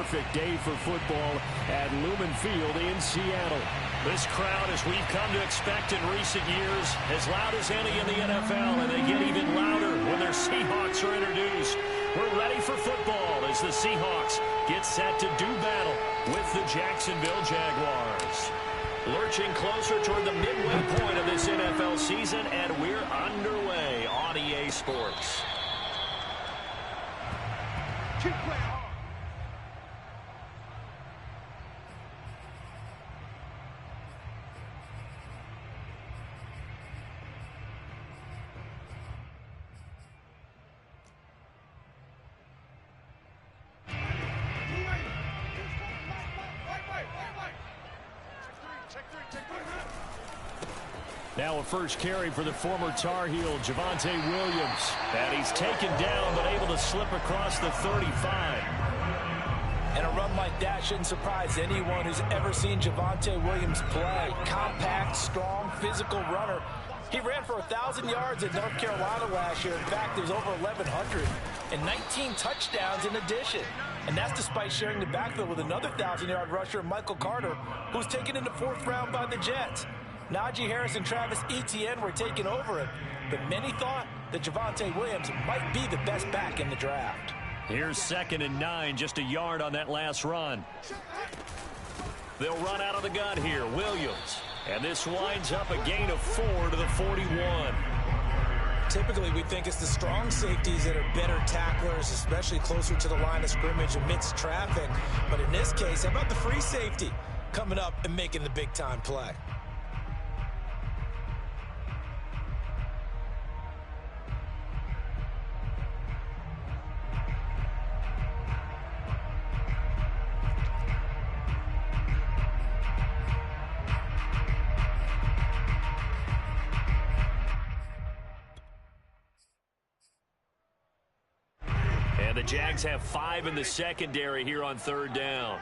perfect day for football at Lumen Field in Seattle. This crowd, as we've come to expect in recent years, as loud as any in the NFL, and they get even louder when their Seahawks are introduced. We're ready for football as the Seahawks get set to do battle with the Jacksonville Jaguars. Lurching closer toward the midway point of this NFL season, and we're underway on EA Sports. Keep playing hard. Now a first carry for the former Tar Heel, Javonte Williams. And he's taken down, but able to slip across the 35. And a run like that shouldn't surprise anyone who's ever seen Javonte Williams play. Compact, strong, physical runner. He ran for 1,000 yards at North Carolina last year. In fact, it was over 1,100 and 19 touchdowns in addition. And that's despite sharing the backfield with another 1,000-yard rusher, Michael Carter, who's taken in the 4th round by the Jets. Najee Harris and Travis Etienne were taking over him, but many thought that Javonte Williams might be the best back in the draft. Here's 2nd and 9, just a yard on that last run. They'll run out of the gun here, Williams. And this winds up a gain of 4 to the 41. Typically, we think it's the strong safeties that are better tacklers, especially closer to the line of scrimmage amidst traffic. But in this case, how about the free safety coming up and making the big-time play? The Jags have 5 in the secondary here on 3rd down.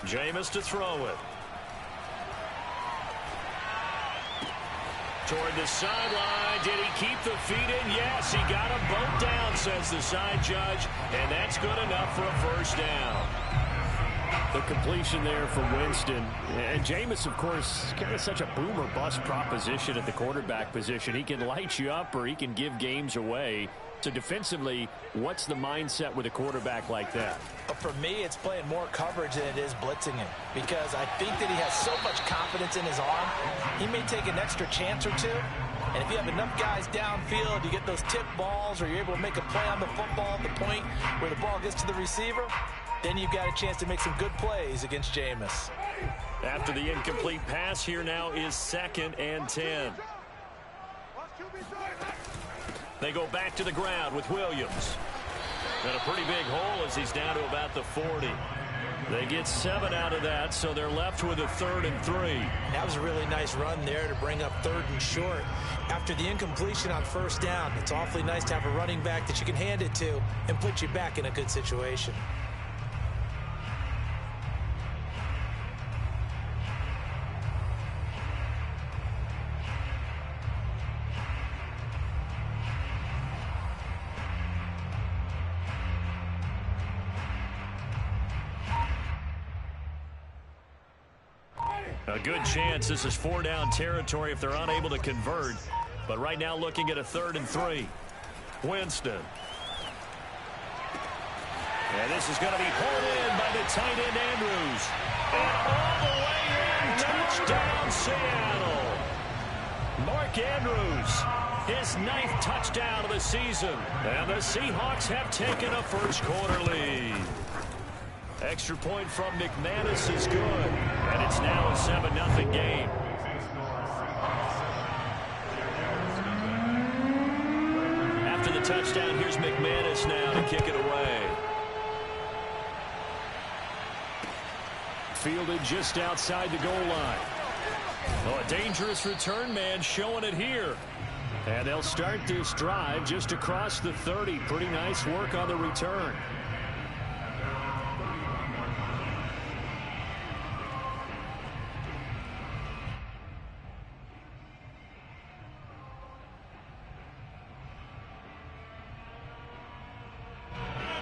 Jameis to throw it. Toward the sideline. Did he keep the feet in? Yes, he got them both down, says the side judge. And that's good enough for a first down. The completion there for Winston. And Jameis, of course, kind of such a boom or bust proposition at the quarterback position. He can light you up or he can give games away. So defensively, what's the mindset with a quarterback like that? For me, it's playing more coverage than it is blitzing him, because I think that he has so much confidence in his arm. He may take an extra chance or two. And if you have enough guys downfield, you get those tip balls, or you're able to make a play on the football at the point where the ball gets to the receiver, then you've got a chance to make some good plays against Jameis. After the incomplete pass, here now is 2nd and 10. They go back to the ground with Williams. And a pretty big hole as he's down to about the 40. They get 7 out of that, so they're left with a 3rd and 3. That was a really nice run there to bring up 3rd and short. After the incompletion on 1st down, it's awfully nice to have a running back that you can hand it to and put you back in a good situation. A good chance this is 4-down territory if they're unable to convert. But right now looking at a 3rd and 3. Winston. And this is going to be pulled in by the tight end Andrews. And all the way in, touchdown Seattle. Mark Andrews, his 9th touchdown of the season. And the Seahawks have taken a first-quarter lead. Extra point from McManus is good. And it's now a 7-0 game. After the touchdown, here's McManus now to kick it away. Fielded just outside the goal line. Oh, a dangerous return man showing it here. And they'll start this drive just across the 30. Pretty nice work on the return.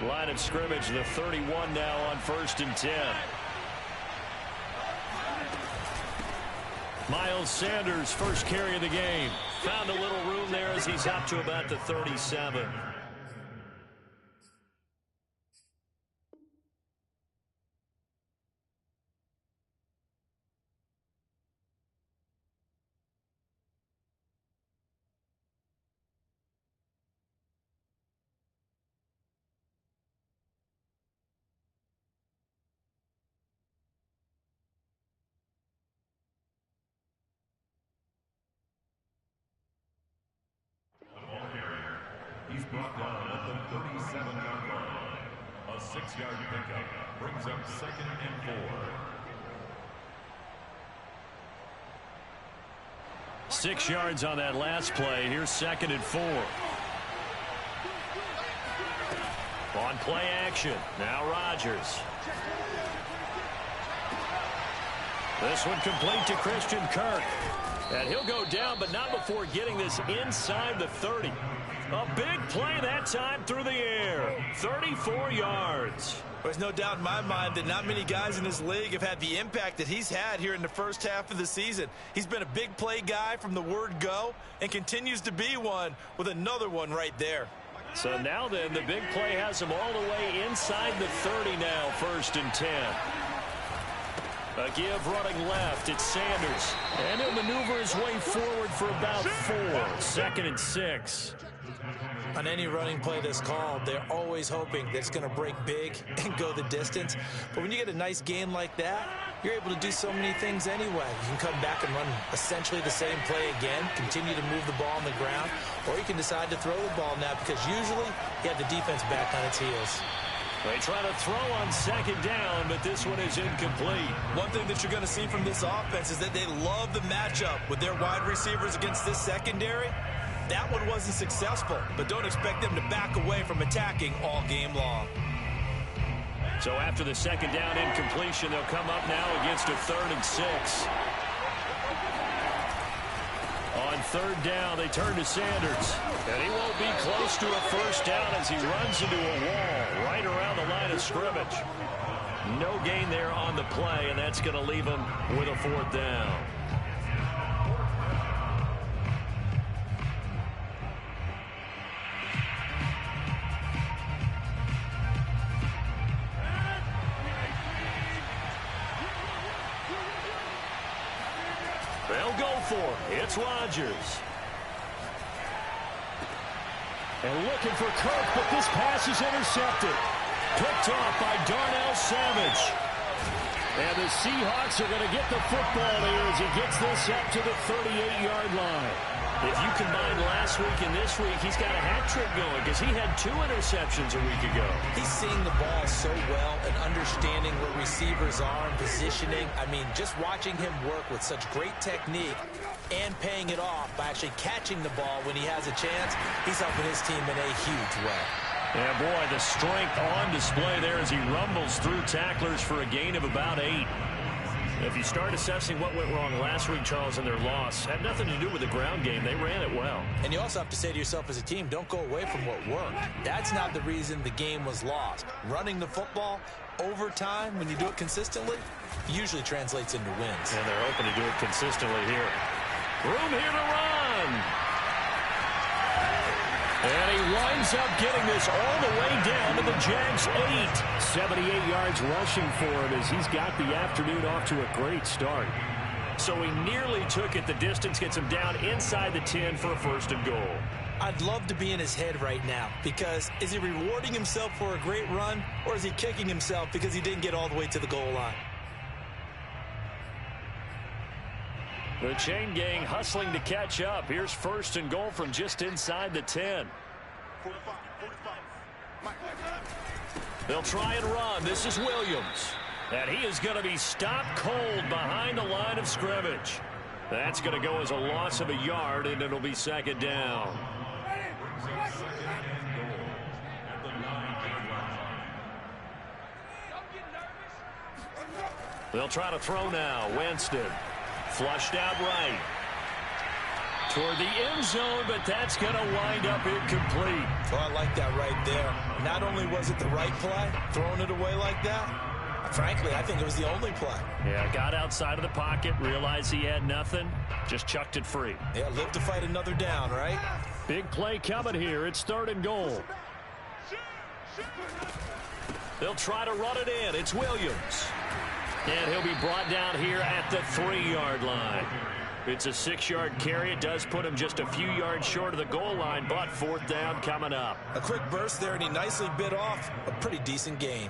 Line of scrimmage, the 31 now on 1st and 10. Miles Sanders, first carry of the game. Found a little room there as he's up to about the 37. He's brought down at the 37-yard line. A 6-yard pickup brings up 2nd and 4. 6 yards on that last play. Here's 2nd and 4. On play action. Now Rodgers. This one complete to Christian Kirk. And he'll go down, but not before getting this inside the 30. A big play that time through the air. 34 yards. There's no doubt in my mind that not many guys in this league have had the impact that he's had here in the first half of the season. He's been a big play guy from the word go and continues to be one with another one right there. So now then, the big play has him all the way inside the 30 now, 1st and 10. A give running left. It's Sanders. And he'll maneuver his way forward for about 4. 2nd and 6. On any running play that's called, they're always hoping that it's going to break big and go the distance. But when you get a nice gain like that, you're able to do so many things anyway. You can come back and run essentially the same play again, continue to move the ball on the ground, or you can decide to throw the ball now because usually you have the defense back on its heels. They try to throw on 2nd down, but this one is incomplete. One thing that you're going to see from this offense is that they love the matchup with their wide receivers against this secondary. That one wasn't successful, but don't expect them to back away from attacking all game long. So after the 2nd down incompletion, they'll come up now against a 3rd and 6. On 3rd down, they turn to Sanders. And he won't be close to a 1st down as he runs into a wall right around the line of scrimmage. No gain there on the play, and that's going to leave him with a 4th down. They'll go for it. It's Rodgers. And looking for Kirk, but this pass is intercepted. Picked off by Darnell Savage. And the Seahawks are going to get the football here as he gets this up to the 38-yard line. If you combine last week and this week, he's got a hat trick going because he had 2 interceptions a week ago. He's seeing the ball so well and understanding where receivers are and positioning. I mean, just watching him work with such great technique and paying it off by actually catching the ball when he has a chance, he's helping his team in a huge way. Yeah, boy, the strength on display there as he rumbles through tacklers for a gain of about 8. If you start assessing what went wrong last week, Charles, in their loss, had nothing to do with the ground game. They ran it well. And you also have to say to yourself as a team, don't go away from what worked. That's not the reason the game was lost. Running the football over time, when you do it consistently, usually translates into wins. And they're hoping to do it consistently here. Room here to run. And he winds up getting this all the way down to the Jags 8. 78 yards rushing for him as he's got the afternoon off to a great start. So he nearly took it the distance, gets him down inside the 10 for a 1st and goal. I'd love to be in his head right now because is he rewarding himself for a great run or is he kicking himself because he didn't get all the way to the goal line? The chain gang hustling to catch up. Here's 1st and goal from just inside the 10. They'll try and run. This is Williams. And he is going to be stopped cold behind the line of scrimmage. That's going to go as a loss of a yard, and it'll be 2nd down. They'll try to throw now. Winston. Flushed out right. toward the end zone, but that's going to wind up incomplete. Oh, I like that right there. Not only was it the right play, throwing it away like that, frankly, I think it was the only play. Yeah, got outside of the pocket, realized he had nothing, just chucked it free. Yeah, live to fight another down, right? Big play coming here. It's 3rd and goal. They'll try to run it in. It's Williams. And he'll be brought down here at the 3-yard line. It's a 6-yard carry. It does put him just a few yards short of the goal line, but 4th down coming up. A quick burst there, and he nicely bit off a pretty decent gain.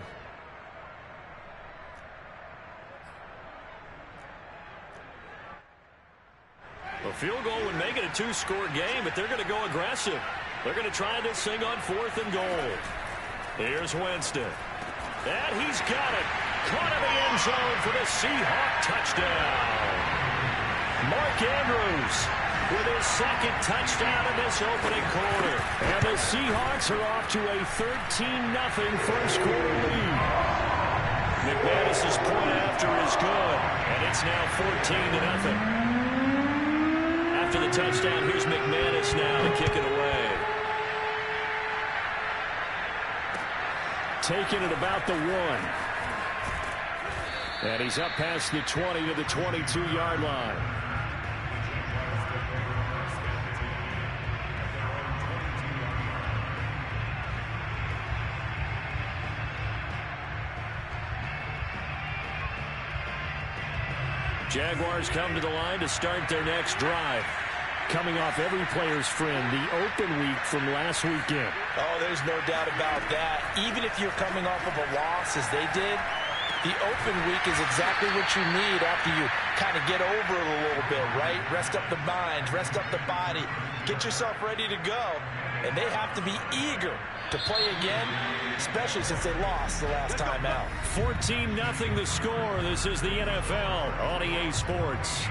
A field goal would make it a 2-score game, but they're going to go aggressive. They're going to try this thing on 4th and goal. Here's Winston. And he's got it. Caught in the end zone for the Seahawks touchdown. Mark Andrews with his 2nd touchdown in this opening quarter. And the Seahawks are off to a 13-0 first-quarter lead. McManus's point after is good, and it's now 14-0. After the touchdown, here's McManus now to kick it away. Taking it about the 1. And he's up past the 20 to the 22-yard line. Jaguars come to the line to start their next drive. Coming off every player's friend, the open week from last weekend. Oh, there's no doubt about that. Even if you're coming off of a loss as they did, the open week is exactly what you need after you kind of get over it a little bit, right? Rest up the mind, rest up the body, get yourself ready to go. And they have to be eager to play again, especially since they lost the last time out. 14-0 the score. This is the NFL on EA Sports.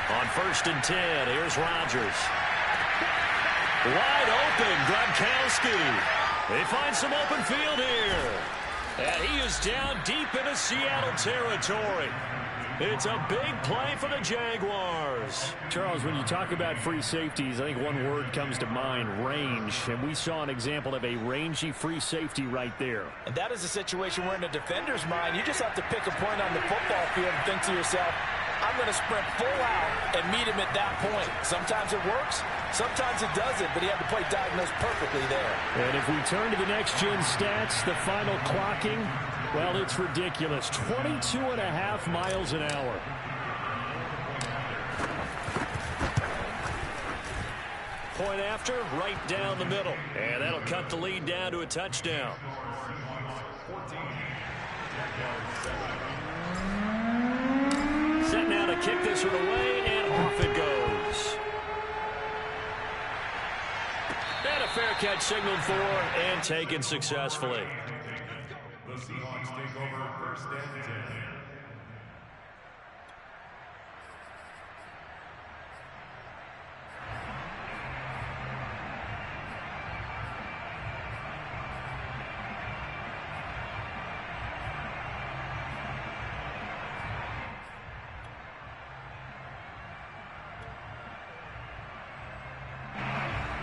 On 1st and 10, here's Rodgers. Wide open, Gronkowski. They find some open field here. And he is down deep into Seattle territory. It's a big play for the Jaguars. Charles, when you talk about free safeties, I think one word comes to mind, range. And we saw an example of a rangy free safety right there. And that is a situation where in a defender's mind, you just have to pick a point on the football field and think to yourself, I'm going to sprint full out and meet him at that point. Sometimes it works, sometimes it doesn't, but he had the play diagnosed perfectly there. And if we turn to the next-gen stats, the final clocking, well, it's ridiculous. 22.5 miles an hour. Point after, right down the middle. And that'll cut the lead down to a touchdown. Set now to kick this one away, and off it goes. And a fair catch signaled for and taken successfully. The Seahawks take over 1st and 10.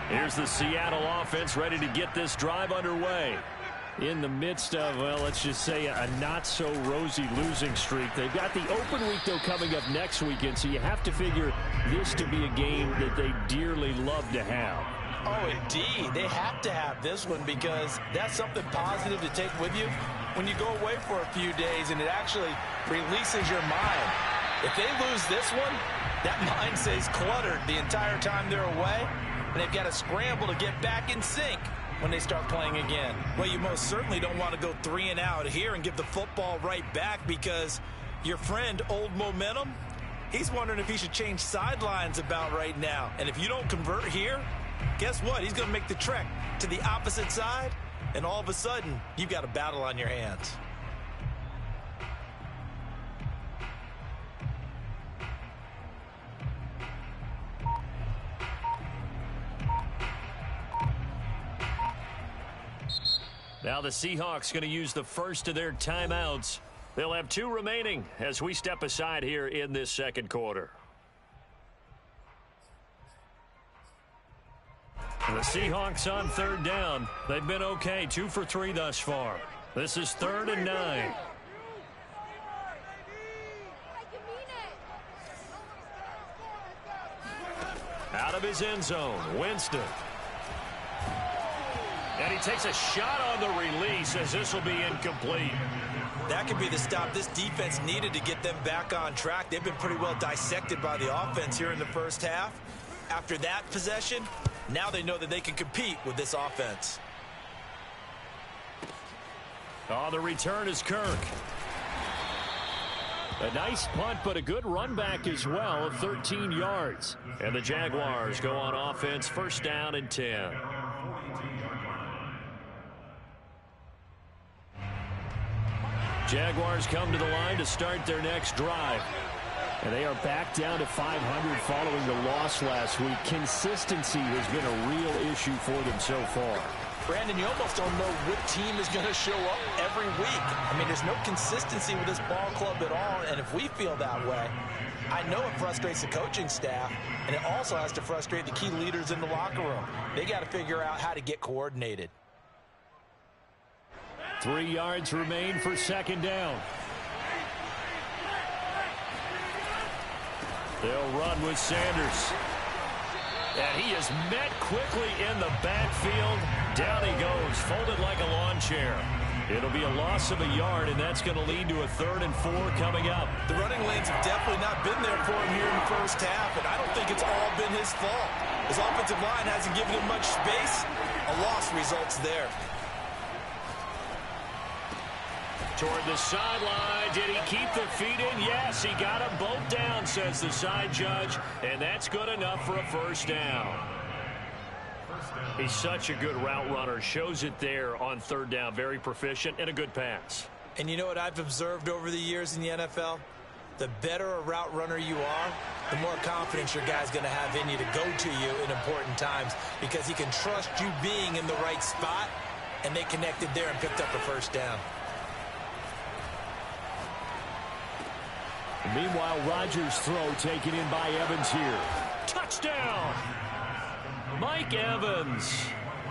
Here's the Seattle offense ready to get this drive underway. In the midst of, well, let's just say a not-so-rosy losing streak. They've got the open week, though, coming up next weekend, so you have to figure this to be a game that they dearly love to have. Oh, indeed. They have to have this one because that's something positive to take with you when you go away for a few days, and it actually releases your mind. If they lose this one, that mind stays cluttered the entire time they're away, and they've got to scramble to get back in sync when they start playing again. Well, you most certainly don't want to go 3 and out here and give the football right back because your friend, Old Momentum, he's wondering if he should change sidelines about right now. And if you don't convert here, guess what? He's going to make the trek to the opposite side, and all of a sudden, you've got a battle on your hands. Now Now the Seahawks going to use the first of their timeouts. They'll have 2 remaining as we step aside here in this second quarter. The Seahawks on third down. They've been okay, 2 for 3 thus far. This is 3rd and 9. Out of his end zone, Winston. And he takes a shot on the release as this will be incomplete. That could be the stop this defense needed to get them back on track. They've been pretty well dissected by the offense here in the first half. After that possession, now they know that they can compete with this offense. Oh, the return is Kirk. A nice punt, but a good run back as well of 13 yards. And the Jaguars go on offense, 1st down and 10. Jaguars come to the line to start their next drive. And they are back down to 500 following the loss last week. Consistency has been a real issue for them so far. Brandon, you almost don't know what team is going to show up every week. I mean, there's no consistency with this ball club at all, and if we feel that way, I know it frustrates the coaching staff, and it also has to frustrate the key leaders in the locker room. They got to figure out how to get coordinated. 3 yards remain for 2nd down. They'll run with Sanders. And he is met quickly in the backfield. Down he goes, folded like a lawn chair. It'll be a loss of a yard, and that's going to lead to a 3rd and 4 coming up. The running lanes have definitely not been there for him here in the first half, and I don't think it's all been his fault. His offensive line hasn't given him much space. A loss results there. Toward the sideline. Did he keep the feet in? Yes, he got them both down, says the side judge. And that's good enough for a 1st down. He's such a good route runner. Shows it there on 3rd down. Very proficient and a good pass. And you know what I've observed over the years in the NFL? The better a route runner you are, the more confidence your guy's going to have in you to go to you in important times because he can trust you being in the right spot, and they connected there and picked up a 1st down. Meanwhile, Rodgers' throw taken in by Evans here. Touchdown! Mike Evans.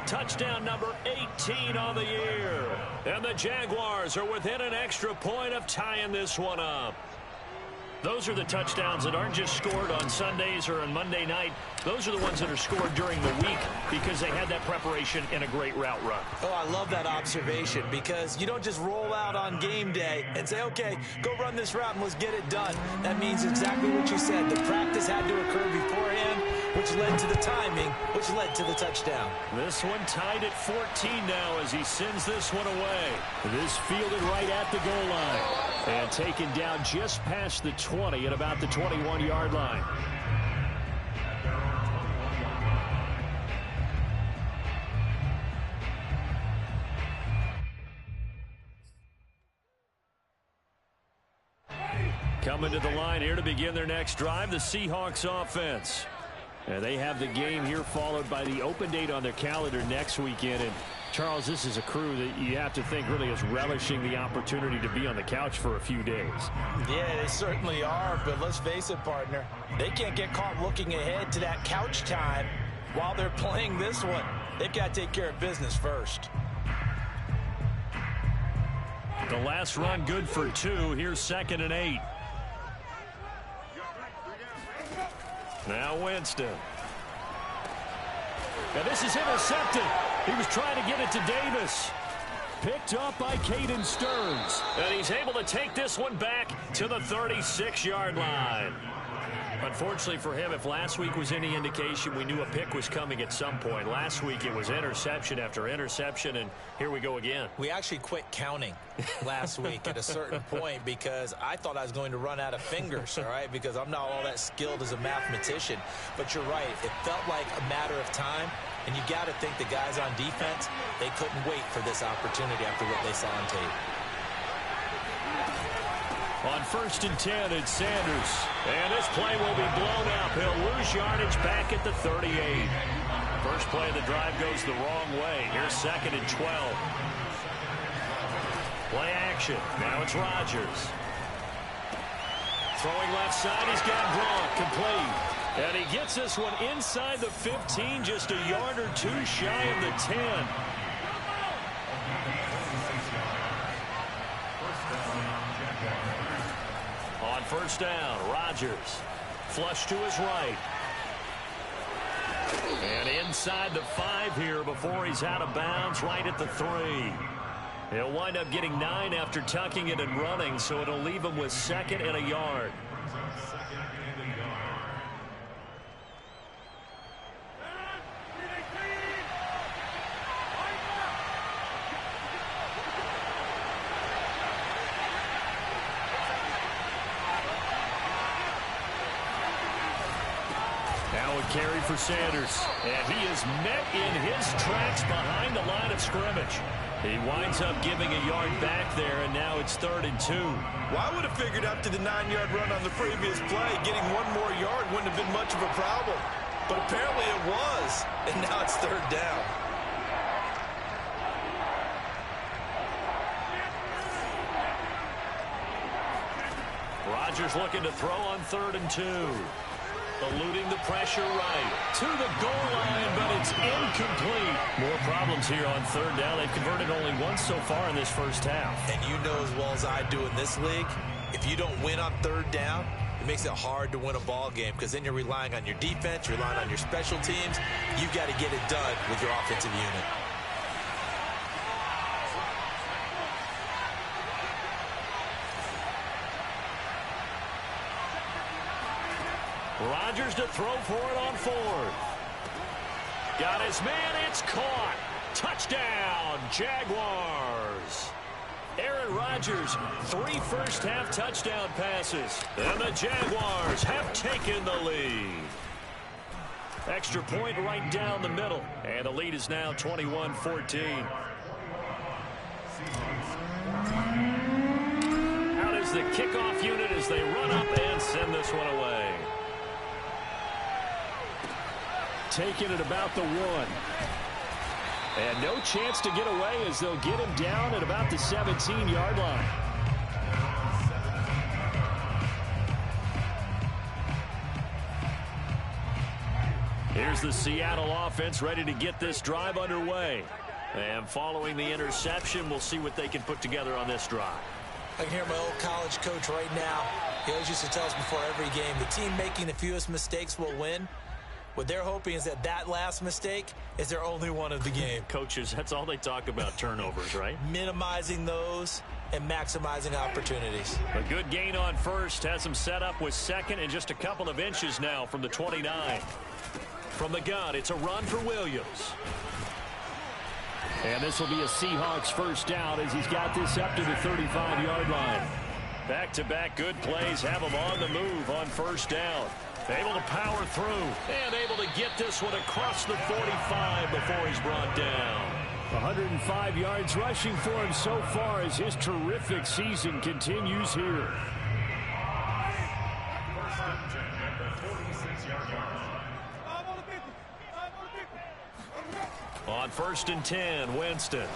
Touchdown number 18 on the year. And the Jaguars are within an extra point of tying this one up. Those are the touchdowns that aren't just scored on Sundays or on Monday night. Those are the ones that are scored during the week because they had that preparation and a great route run. Oh, I love that observation because you don't just roll out on game day and say, okay, go run this route and let's get it done. That means exactly what you said. The practice had to occur beforehand, which led to the timing, which led to the touchdown. This one tied at 14 now as he sends this one away. This fielded right at the goal line. And taken down just past the 20 at about the 21-yard line. Coming to the line here to begin their next drive, the Seahawks offense. And they have the game here followed by the open date on their calendar next weekend. And Charles, this is a crew that you have to think really is relishing the opportunity to be on the couch for a few days. Yeah, they certainly are, but let's face it, partner. They can't get caught looking ahead to that couch time while they're playing this one. They've got to take care of business first. The last run good for 2. Here's 2nd and 8. Now Winston. Now this is intercepted. He was trying to get it to Davis. Picked up by Caden Stearns. And he's able to take this one back to the 36-yard line. Unfortunately for him, if last week was any indication, we knew a pick was coming at some point. Last week it was interception after interception, and here we go again. We actually quit counting last week at a certain point because I thought I was going to run out of fingers, all right, because I'm not all that skilled as a mathematician. But you're right. It felt like a matter of time, and you got to think the guys on defense, they couldn't wait for this opportunity after what they saw on tape. On 1st and 10, it's Sanders. And this play will be blown up. He'll lose yardage back at the 38. First play of the drive goes the wrong way. Here's 2nd and 12. Play action. Now it's Rodgers. Throwing left side. He's got Gronk complete. And he gets this one inside the 15, just a yard or two shy of the 10. On first down, Rodgers. Flush to his right. And inside the 5 here before he's out of bounds, right at the 3. He'll wind up getting 9 after tucking it and running, so it'll leave him with 2nd and a yard. Carry for Sanders, and he is met in his tracks behind the line of scrimmage. He winds up giving a yard back there, and now it's 3rd and 2. Well, I would have figured after the 9-yard run on the previous play, getting 1 more yard wouldn't have been much of a problem. But apparently it was, and now it's 3rd down. Rodgers looking to throw on 3rd and 2. Eluding the pressure right to the goal line, but it's incomplete. More problems here on 3rd down. They've converted only once so far in this first half. And you know as well as I do in this league, if you don't win on 3rd down, it makes it hard to win a ball game because then you're relying on your defense, you're relying on your special teams. You've got to get it done with your offensive unit. Rodgers to throw for it on 4th. Got his man. It's caught. Touchdown, Jaguars. Aaron Rodgers, 3 first-half touchdown passes. And the Jaguars have taken the lead. Extra point right down the middle. And the lead is now 21-14. Out is the kickoff unit as they run up and send this one away. Taking it about the 1. And no chance to get away as they'll get him down at about the 17-yard line. Here's the Seattle offense ready to get this drive underway. And following the interception, we'll see what they can put together on this drive. I can hear my old college coach right now. He always used to tell us before every game, the team making the fewest mistakes will win. What they're hoping is that last mistake is their only one of the game. Coaches, that's all they talk about, turnovers, right? Minimizing those and maximizing opportunities. A good gain on first has him set up with 2nd and just a couple of inches now from the 29. From the gun, it's a run for Williams. And this will be a Seahawks first down as he's got this up to the 35-yard line. Back-to-back good plays have him on the move on first down. Able to power through and able to get this one across the 45 before he's brought down. 105 yards rushing for him so far as his terrific season continues here. On 1st and 10, Winston.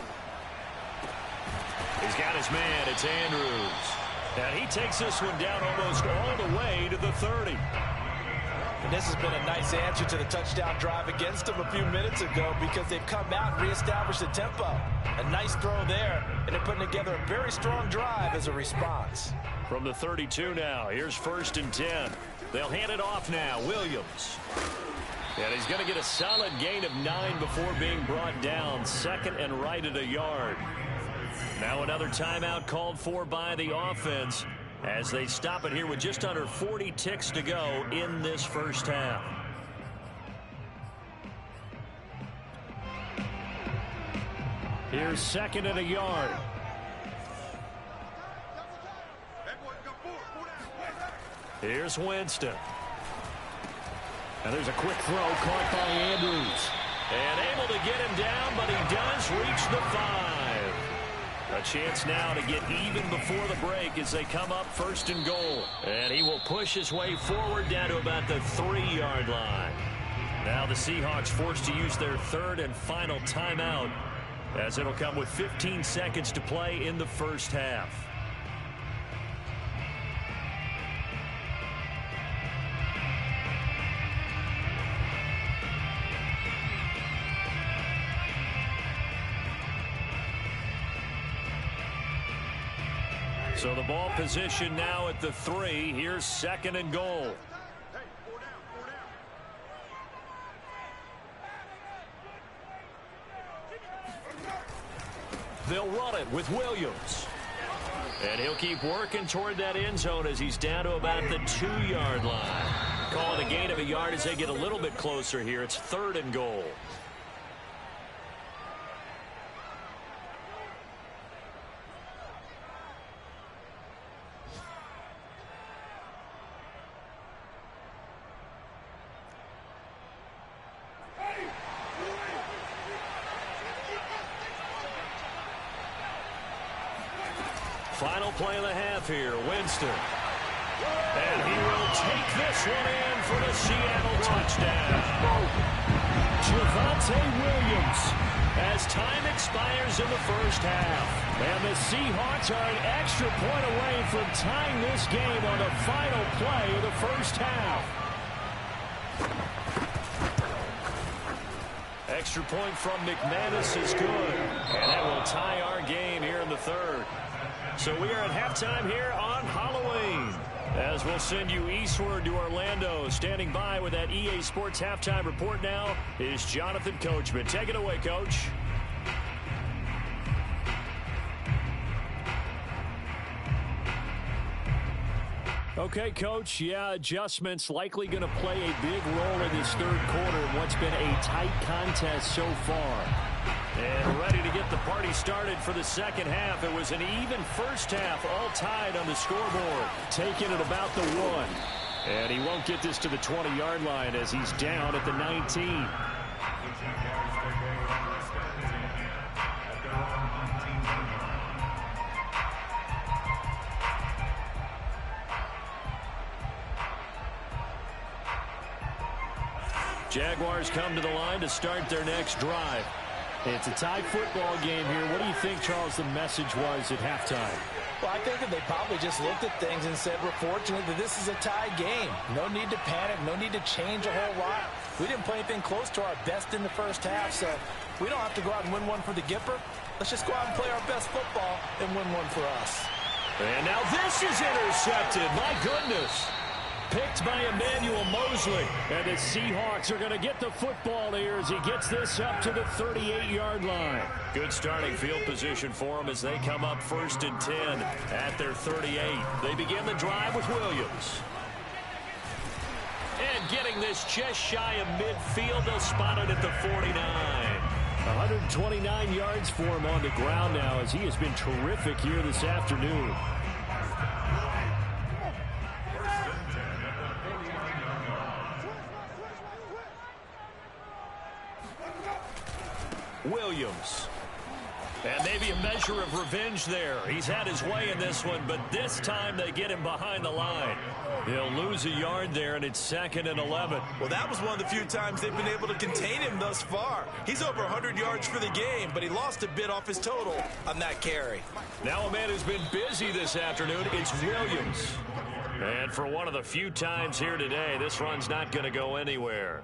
He's got his man. It's Andrews. And he takes this one down almost all the way to the 30. And this has been a nice answer to the touchdown drive against them a few minutes ago because they've come out and reestablished the tempo. A nice throw there, and they're putting together a very strong drive as a response. From the 32 now, here's 1st and 10. They'll hand it off now, Williams. And he's going to get a solid gain of 9 before being brought down. 2nd and right at a yard. Now another timeout called for by the offense as they stop it here with just under 40 ticks to go in this first half. Here's 2nd and a yard. Here's Winston. And there's a quick throw caught by Andrews. And able to get him down, but he does reach the 5. A chance now to get even before the break as they come up 1st and goal. And he will push his way forward down to about the 3-yard line. Now the Seahawks forced to use their 3rd and final timeout as it'll come with 15 seconds to play in the first half. So the ball position now at the 3. Here's 2nd and goal. They'll run it with Williams. And he'll keep working toward that end zone as he's down to about the 2-yard line. Call it a gain of a yard as they get a little bit closer here. It's 3rd and goal. Final play of the half here, Winston. And he will take this one in for the Seattle touchdown. Javonte Williams as time expires in the first half. And the Seahawks are an extra point away from tying this game on the final play of the first half. Extra point from McManus is good. And that will tie our game here in the 3rd. So we are at halftime here on Halloween, as we'll send you eastward to Orlando. Standing by with that EA Sports halftime report now is Jonathan Coachman. Take it away, Coach. Okay, Coach. Yeah, adjustments likely going to play a big role in this 3rd quarter in what's been a tight contest so far. And ready to get the party started for the 2nd half. It was an even first half, all tied on the scoreboard. Taking it about the 1. And he won't get this to the 20-yard line as he's down at the 19. Jaguars come to the line to start their next drive. It's a tie football game here. What do you think, Charles, the message was at halftime? Well, I think that they probably just looked at things and said, we're fortunate that this is a tie game. No need to panic. No need to change a whole lot. We didn't play anything close to our best in the first half, so we don't have to go out and win one for the Gipper. Let's just go out and play our best football and win one for us. And now this is intercepted. My goodness. Picked by Emmanuel Mosley. And the Seahawks are going to get the football here as he gets this up to the 38-yard line. Good starting field position for them as they come up 1st and 10 at their 38. They begin the drive with Williams. And getting this just shy of midfield, they'll spot it at the 49. 129 yards for him on the ground now as he has been terrific here this afternoon. Williams. And maybe a measure of revenge there. He's had his way in this one, but this time they get him behind the line. He'll lose a yard there, and it's 2nd and 11. Well, that was one of the few times they've been able to contain him thus far. He's over 100 yards for the game, but he lost a bit off his total on that carry. Now a man who's been busy this afternoon, it's Williams. And for one of the few times here today, this run's not going to go anywhere.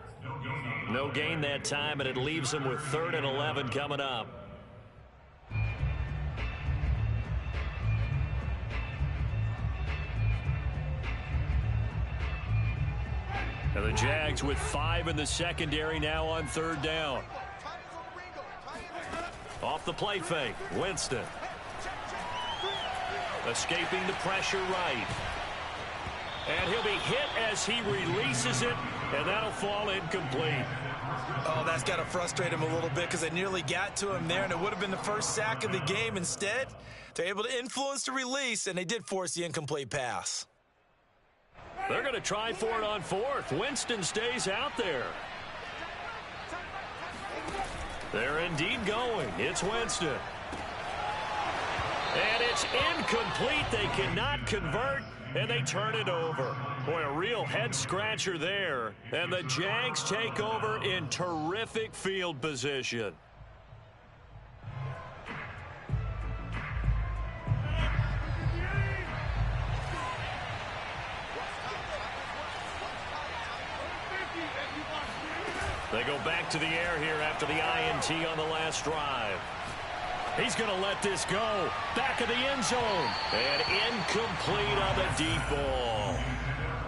No gain that time, and it leaves him with 3rd and 11 coming up. And the Jags with 5 in the secondary now on 3rd down. Off the play fake, Winston. Escaping the pressure right. And he'll be hit as he releases it, and that'll fall incomplete. Oh, that's got to frustrate him a little bit because they nearly got to him there, and it would have been the first sack of the game. Instead, they're able to influence the release, and they did force the incomplete pass. They're going to try for it on 4th. Winston stays out there. They're indeed going. It's Winston. And it's incomplete. They cannot convert, and they turn it over. Boy, a real head-scratcher there. And the Jags take over in terrific field position. They go back to the air here after the INT on the last drive. He's going to let this go. Back of the end zone. And incomplete on the deep ball.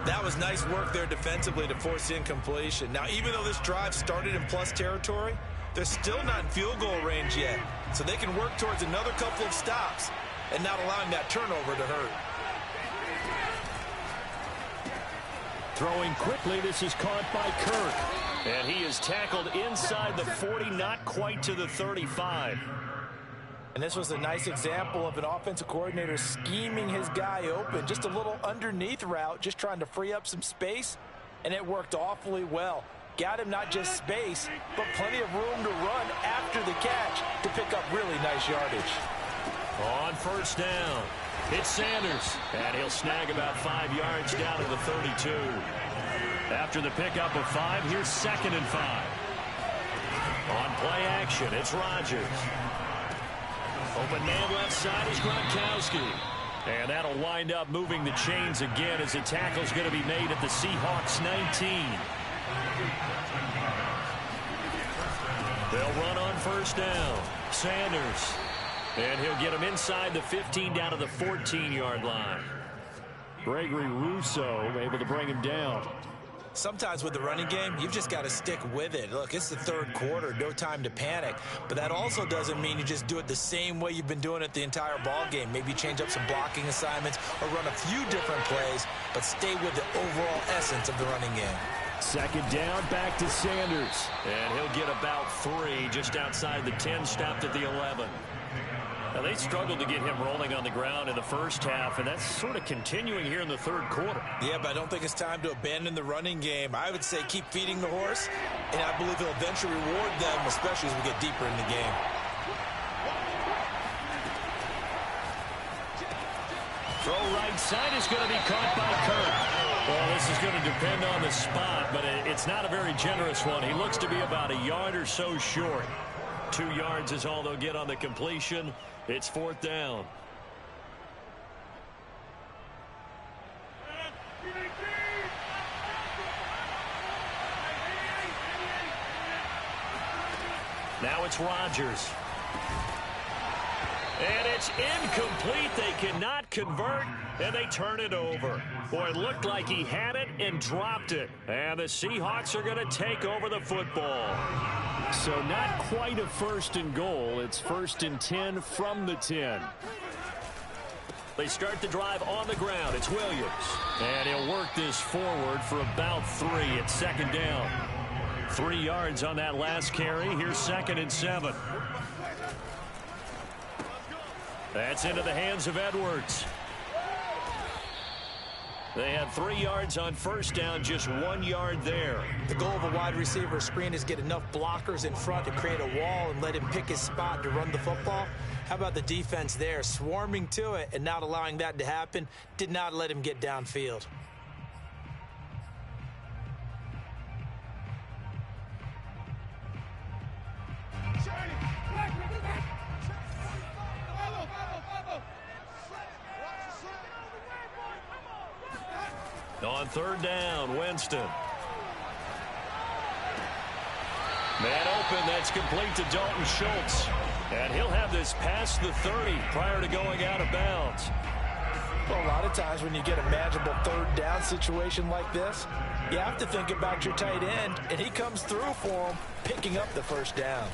That was nice work there defensively to force incompletion. Now, even though this drive started in plus territory, they're still not in field goal range yet. So they can work towards another couple of stops and not allowing that turnover to hurt. Throwing quickly, this is caught by Kirk. And he is tackled inside the 40, not quite to the 35. And this was a nice example of an offensive coordinator scheming his guy open. Just a little underneath route, just trying to free up some space, and it worked awfully well. Got him not just space, but plenty of room to run after the catch to pick up really nice yardage. On first down, it's Sanders, and he'll snag about 5 yards down to the 32. After the pickup of 5, here's 2nd and 5. On play action, it's Rodgers. Open man left side is Gronkowski. And that'll wind up moving the chains again as the tackle's going to be made at the Seahawks 19. They'll run on first down. Sanders. And he'll get him inside the 15 down to the 14-yard line. Gregory Rousseau able to bring him down. Sometimes with the running game, you've just got to stick with it. Look, it's the third quarter, no time to panic. But that also doesn't mean you just do it the same way you've been doing it the entire ball game. Maybe change up some blocking assignments or run a few different plays, but stay with the overall essence of the running game. 2nd down, back to Sanders. And he'll get about 3 just outside the 10, stopped at the 11. Now, they struggled to get him rolling on the ground in the first half, and that's sort of continuing here in the third quarter. Yeah, but I don't think it's time to abandon the running game. I would say keep feeding the horse, and I believe he'll eventually reward them, especially as we get deeper in the game. Throw right side is going to be caught by Kirk. Well, this is going to depend on the spot, but it's not a very generous one. He looks to be about a yard or so short. 2 yards is all they'll get on the completion. It's 4th down. Now it's Rodgers. And it's incomplete. They cannot convert, and they turn it over. Boy, it looked like he had it and dropped it. And the Seahawks are going to take over the football. So not quite a 1st and goal. It's 1st and 10 from the 10. They start the drive on the ground. It's Williams. And he'll work this forward for about 3 at 2nd down. 3 yards on that last carry. Here's 2nd and 7. That's into the hands of Edwards. They had 3 yards on first down, just 1 yard there. The goal of a wide receiver screen is get enough blockers in front to create a wall and let him pick his spot to run the football. How about the defense there, swarming to it and not allowing that to happen? Did not let him get downfield. On 3rd down, Winston. Man open, that's complete to Dalton Schultz. And he'll have this past the 30 prior to going out of bounds. Well, a lot of times when you get a manageable 3rd down situation like this, you have to think about your tight end, and he comes through for him, picking up the 1st down.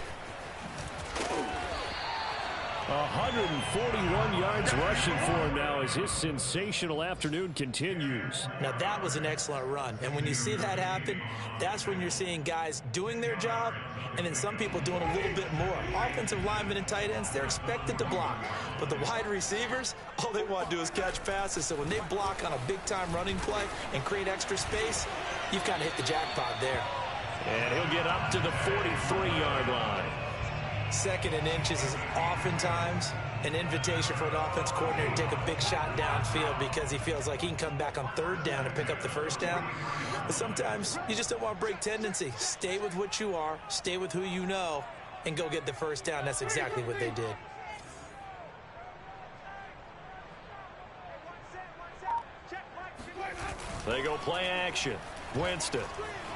141 yards rushing for him now as his sensational afternoon continues. Now, that was an excellent run. And when you see that happen, that's when you're seeing guys doing their job and then some people doing a little bit more. Offensive linemen and tight ends, they're expected to block. But the wide receivers, all they want to do is catch passes. So when they block on a big-time running play and create extra space, you've kind of hit the jackpot there. And he'll get up to the 43-yard line. 2nd and inches is oftentimes an invitation for an offense coordinator to take a big shot downfield because he feels like he can come back on 3rd down and pick up the 1st down. But sometimes you just don't want to break tendency. Stay with what you are, stay with who you know, and go get the 1st down. That's exactly what they did. They go play action. Winston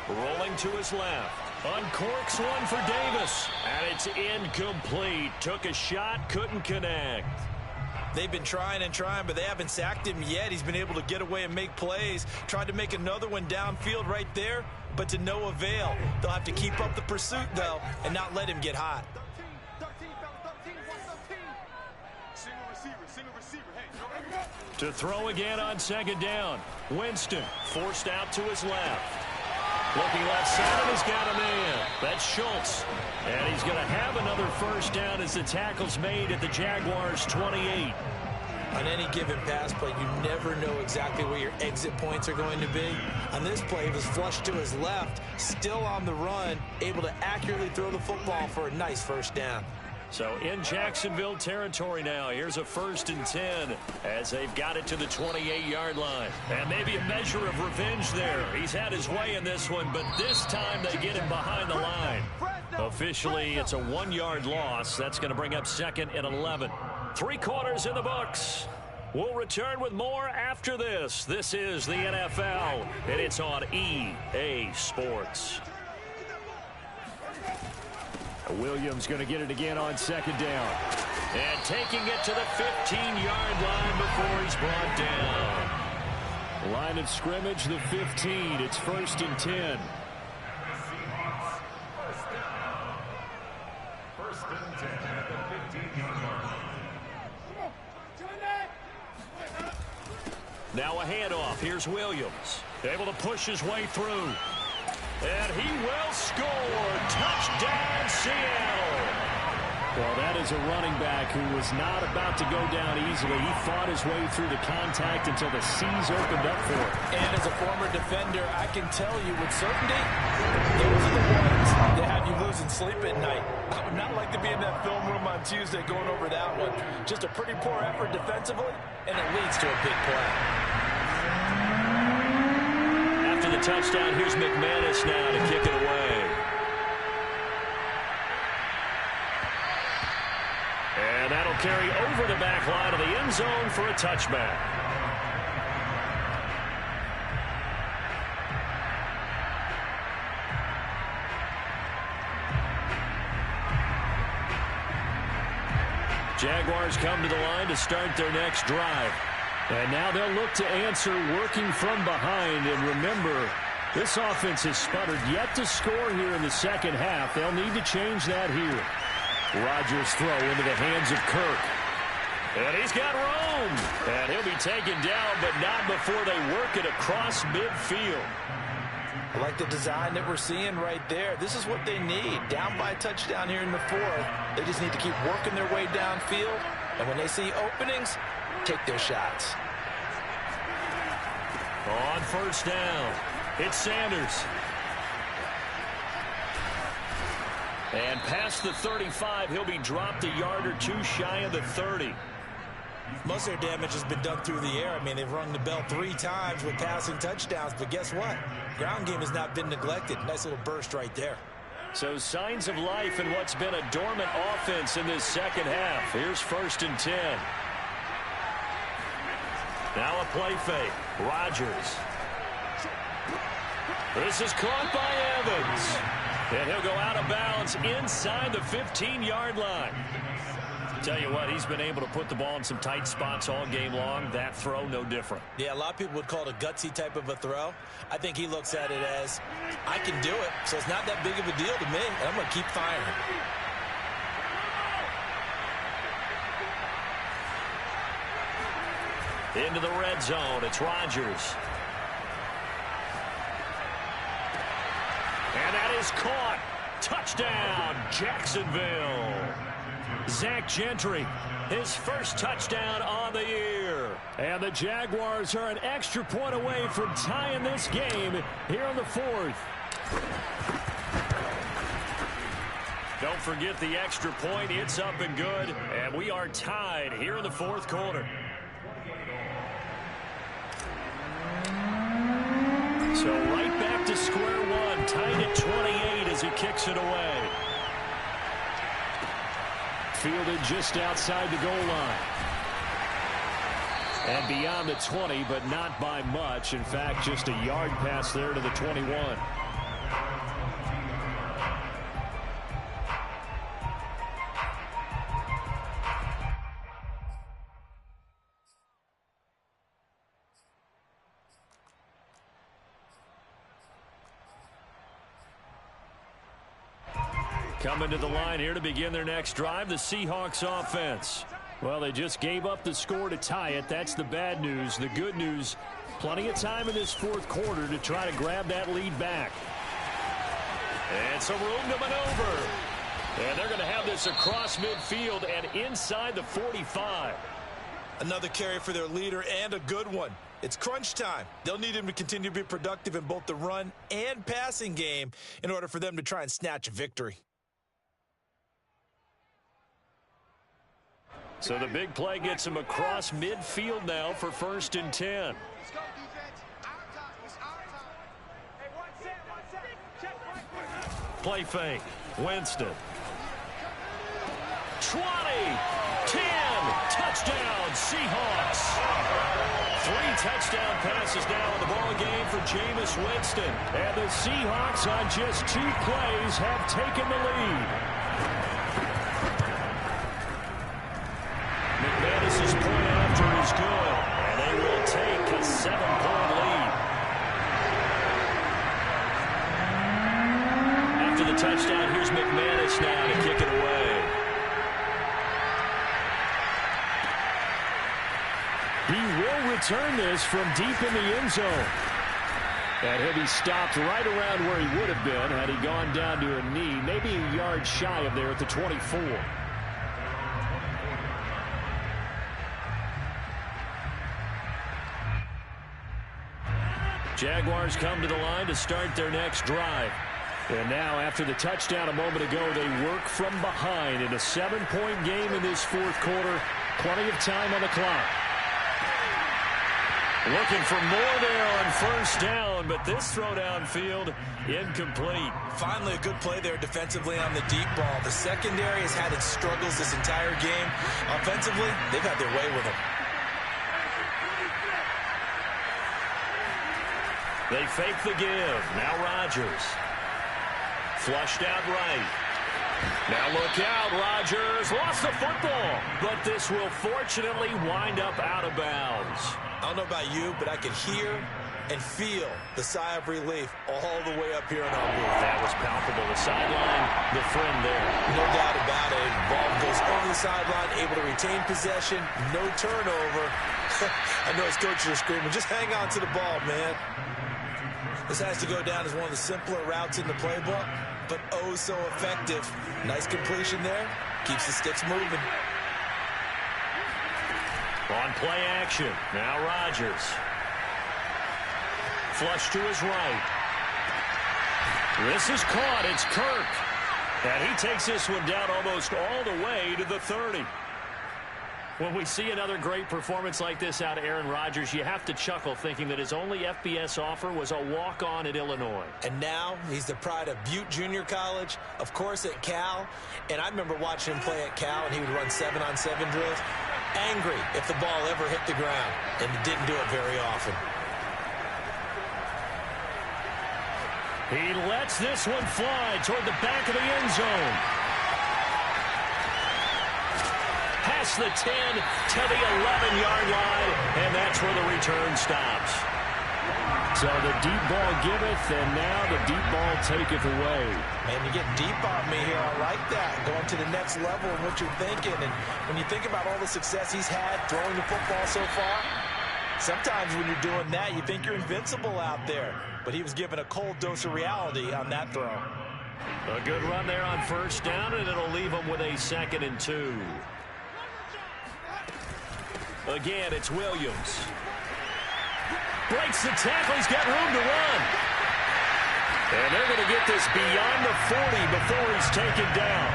rolling to his left. Uncorks one for Davis. And it's incomplete. Took a shot, couldn't connect. They've been trying and trying, but they haven't sacked him yet. He's been able to get away and make plays. Tried to make another one downfield right there, but to no avail. They'll have to keep up the pursuit, though, and not let him get hot. To throw again on second down. Winston forced out to his left. Looking left side, and he's got a man. That's Schultz. And he's going to have another first down as the tackle's made at the Jaguars' 28. On any given pass play, you never know exactly where your exit points are going to be. On this play, he was flushed to his left, still on the run, able to accurately throw the football for a nice first down. So in Jacksonville territory now, here's a 1st and 10 as they've got it to the 28-yard line. And maybe a measure of revenge there. He's had his way in this one, but this time they get him behind the line. Officially, it's a 1-yard loss. That's going to bring up 2nd and 11. 3 quarters in the books. We'll return with more after this. This is the NFL, and it's on EA Sports. Williams going to get it again on 2nd down. And taking it to the 15-yard line before he's brought down. Line of scrimmage, the 15. It's 1st and 10. First and 10 at the 15-yard line. Now a handoff. Here's Williams. Able to push his way through. And he will score. Touchdown, Seattle. Well, that is a running back who was not about to go down easily. He fought his way through the contact until the seas opened up for him. And as a former defender, I can tell you with certainty, those are the ones that have you losing sleep at night. I would not like to be in that film room on Tuesday going over that one. Just a pretty poor effort defensively, and it leads to a big play. After the touchdown, here's McManus now to kick it away. And that'll carry over the back line of the end zone for a touchback. Jaguars come to the line to start their next drive. And now they'll look to answer working from behind. And remember, this offense has sputtered yet to score here in the second half. They'll need to change that here. Rodgers throw into the hands of Kirk. And he's got room. And he'll be taken down, but not before they work it across midfield. I like the design that we're seeing right there. This is what they need. Down by a touchdown here in the 4th. They just need to keep working their way downfield. And when they see openings, take their shots. On first down, it's Sanders. And past the 35, he'll be dropped a yard or two shy of the 30. Most of their damage has been done through the air. I mean, they've rung the bell 3 times with passing touchdowns. But guess what? Ground game has not been neglected. Nice little burst right there. So signs of life in what's been a dormant offense in this second half. Here's 1st and 10. Now a play fake. Rodgers. This is caught by Evans. And he'll go out of bounds inside the 15-yard line. Tell you what, he's been able to put the ball in some tight spots all game long. That throw, no different. Yeah, a lot of people would call it a gutsy type of a throw. I think he looks at it as, I can do it, so it's not that big of a deal to me, and I'm going to keep firing. Into the red zone, it's Rodgers. And that is caught. Touchdown, Jacksonville. Zach Gentry, his first touchdown on the year. And the Jaguars are an extra point away from tying this game here in the 4th. Don't forget the extra point. It's up and good. And we are tied here in the 4th quarter. So right back to square one, tied at 28 as he kicks it away. Fielded just outside the goal line. And beyond the 20, but not by much. In fact, just a yard pass there to the 21. Coming to the line here to begin their next drive, the Seahawks offense. Well, they just gave up the score to tie it. That's the bad news. The good news, plenty of time in this fourth quarter to try to grab that lead back. And some room to maneuver. And they're going to have this across midfield and inside the 45. Another carry for their leader and a good one. It's crunch time. They'll need him to continue to be productive in both the run and passing game in order for them to try and snatch a victory. So the big play gets him across midfield now for 1st and 10. Play fake. Winston. 20, 10, touchdown, Seahawks. 3 touchdown passes now in the ball game for Jameis Winston. And the Seahawks on just 2 plays have taken the lead. McManus's point after is good, and they will take a 7-point lead. After the touchdown, here's McManus now to kick it away. He will return this from deep in the end zone. And he'll be stopped right around where he would have been had he gone down to a knee, maybe a yard shy of there at the 24. Jaguars come to the line to start their next drive. And now, after the touchdown a moment ago, they work from behind in a 7-point game in this fourth quarter. Plenty of time on the clock. Looking for more there on 1st down, but this throw downfield incomplete. Finally, a good play there defensively on the deep ball. The secondary has had its struggles this entire game. Offensively, they've had their way with them. They fake the give. Now Rodgers. Flushed out right. Now look out. Rodgers lost the football. But this will fortunately wind up out of bounds. I don't know about you, but I could hear and feel the sigh of relief all the way up here in our booth. That was palpable. The sideline, the friend there. No doubt about it. Ball goes over the sideline, able to retain possession. No turnover. I know his coaches are screaming, just hang on to the ball, man. This has to go down as one of the simpler routes in the playbook, but oh so effective. Nice completion there. Keeps the sticks moving. On play action. Now Rodgers. Flush to his right. This is caught. It's Kirk. And he takes this one down almost all the way to the 30. When we see another great performance like this out of Aaron Rodgers, you have to chuckle thinking that his only FBS offer was a walk-on at Illinois. And now he's the pride of Butte Junior College, of course at Cal. And I remember watching him play at Cal, and he would run 7-on-7 drills. Angry if the ball ever hit the ground, and he didn't do it very often. He lets this one fly toward the back of the end zone. Past the 10 to the 11-yard line, and that's where the return stops. So the deep ball giveth, and now the deep ball taketh away. Man, you get deep on me here. I like that. Going to the next level of what you're thinking. And when you think about all the success he's had throwing the football so far, sometimes when you're doing that, you think you're invincible out there. But he was given a cold dose of reality on that throw. A good run there on 1st down, and it'll leave him with a 2nd and 2. Again, it's Williams. Breaks the tackle. He's got room to run. And they're going to get this beyond the 40 before he's taken down.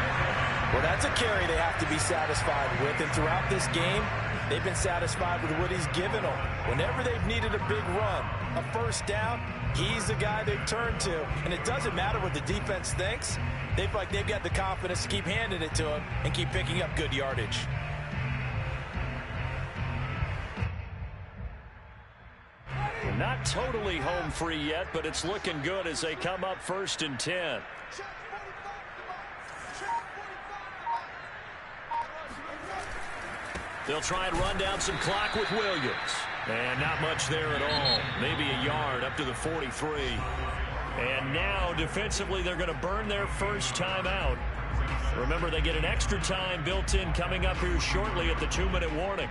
Well, that's a carry they have to be satisfied with. And throughout this game, they've been satisfied with what he's given them. Whenever they've needed a big run, a 1st down, he's the guy they've turned to. And it doesn't matter what the defense thinks. They feel like they've got the confidence to keep handing it to him and keep picking up good yardage. Not totally home free yet, but it's looking good as they come up 1st and 10. They'll try and run down some clock with Williams. And not much there at all. Maybe a yard up to the 43. And now, defensively, they're going to burn their first timeout. Remember, they get an extra time built in coming up here shortly at the 2-minute warning.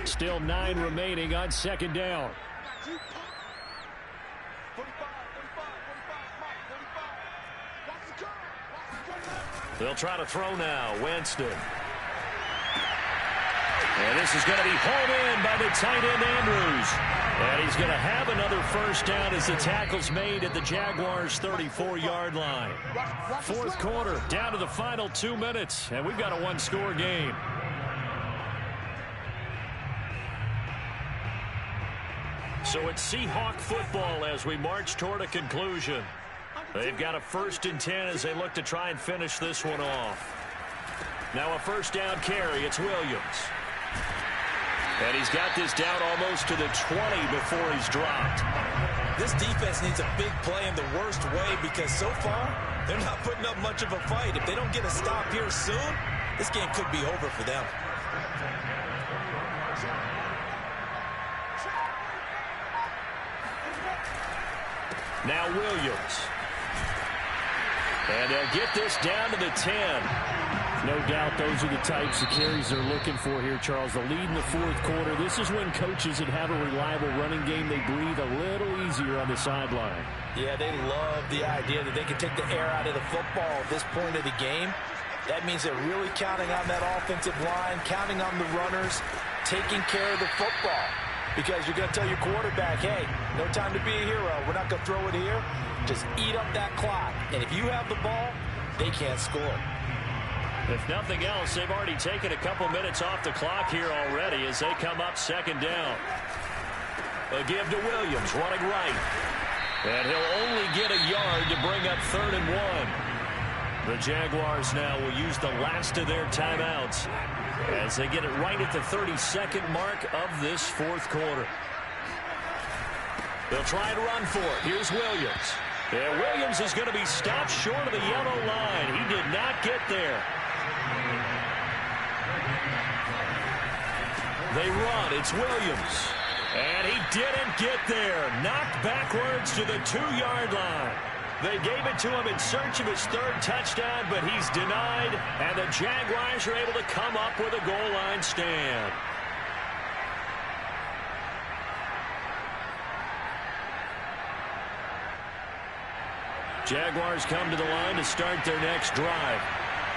Still 9 remaining on second down. They'll try to throw now. Winston. And this is going to be hauled in by the tight end Andrews. And he's going to have another first down as the tackle's made at the Jaguars' 34-yard line. Fourth quarter, down to the final 2 minutes, and we've got a one-score game. So it's Seahawk football as we march toward a conclusion. They've got a 1st and 10 as they look to try and finish this one off. Now a first down carry. It's Williams. And he's got this down almost to the 20 before he's dropped. This defense needs a big play in the worst way because so far they're not putting up much of a fight. If they don't get a stop here soon, this game could be over for them. Now Williams. And they'll get this down to the 10. No doubt those are the types of carries they're looking for here, Charles. The lead in the fourth quarter. This is when coaches that have a reliable running game, they breathe a little easier on the sideline. Yeah, they love the idea that they can take the air out of the football at this point of the game. That means they're really counting on that offensive line, counting on the runners, taking care of the football. Because you're going to tell your quarterback, hey, no time to be a hero. We're not going to throw it here. Just eat up that clock. And if you have the ball, they can't score. If nothing else, they've already taken a couple minutes off the clock here already as they come up second down. A give to Williams, running right. And he'll only get a yard to bring up 3rd and 1. The Jaguars now will use the last of their timeouts as they get it right at the 32nd mark of this fourth quarter. They'll try to run for it. Here's Williams. And Williams is going to be stopped short of the yellow line. He did not get there. They run. It's Williams. And he didn't get there. Knocked backwards to the 2-yard line. They gave it to him in search of his 3rd touchdown, but he's denied. And the Jaguars are able to come up with a goal line stand. Jaguars come to the line to start their next drive.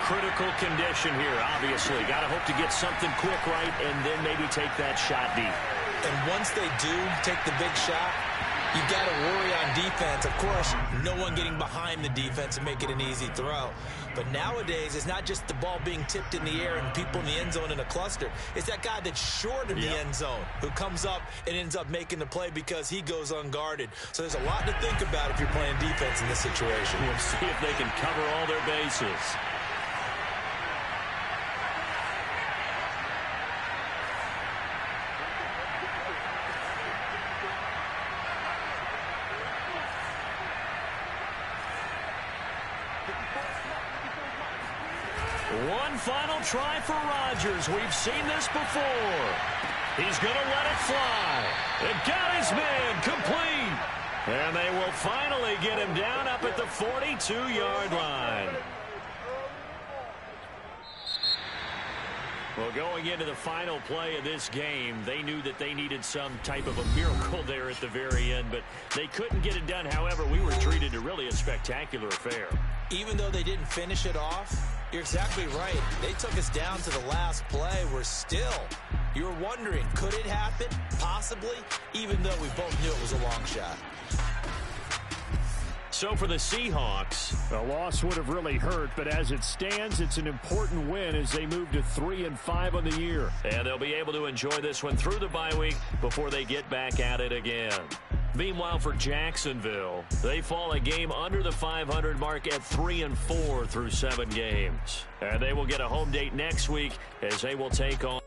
Critical condition here, obviously. Got to hope to get something quick right and then maybe take that shot deep. And once they do take the big shot, you've got to worry on defense. Of course, no one getting behind the defense and make it an easy throw. But nowadays, it's not just the ball being tipped in the air and people in the end zone in a cluster. It's that guy that's short of the end zone who comes up and ends up making the play because he goes unguarded. So there's a lot to think about if you're playing defense in this situation. We'll see if they can cover all their bases. One final try for Rodgers. We've seen this before. He's going to let it fly. It got his man complete. And they will finally get him down up at the 42-yard line. Well, going into the final play of this game, they knew that they needed some type of a miracle there at the very end, but they couldn't get it done. However, we were treated to really a spectacular affair. Even though they didn't finish it off, you're exactly right. They took us down to the last play. You were wondering, could it happen? Possibly, even though we both knew it was a long shot. So for the Seahawks, a loss would have really hurt, but as it stands, it's an important win as they move to 3-5 on the year. And they'll be able to enjoy this one through the bye week before they get back at it again. Meanwhile, for Jacksonville, they fall a game under the 500 mark at 3-4 through 7 games. And they will get a home date next week as they will take on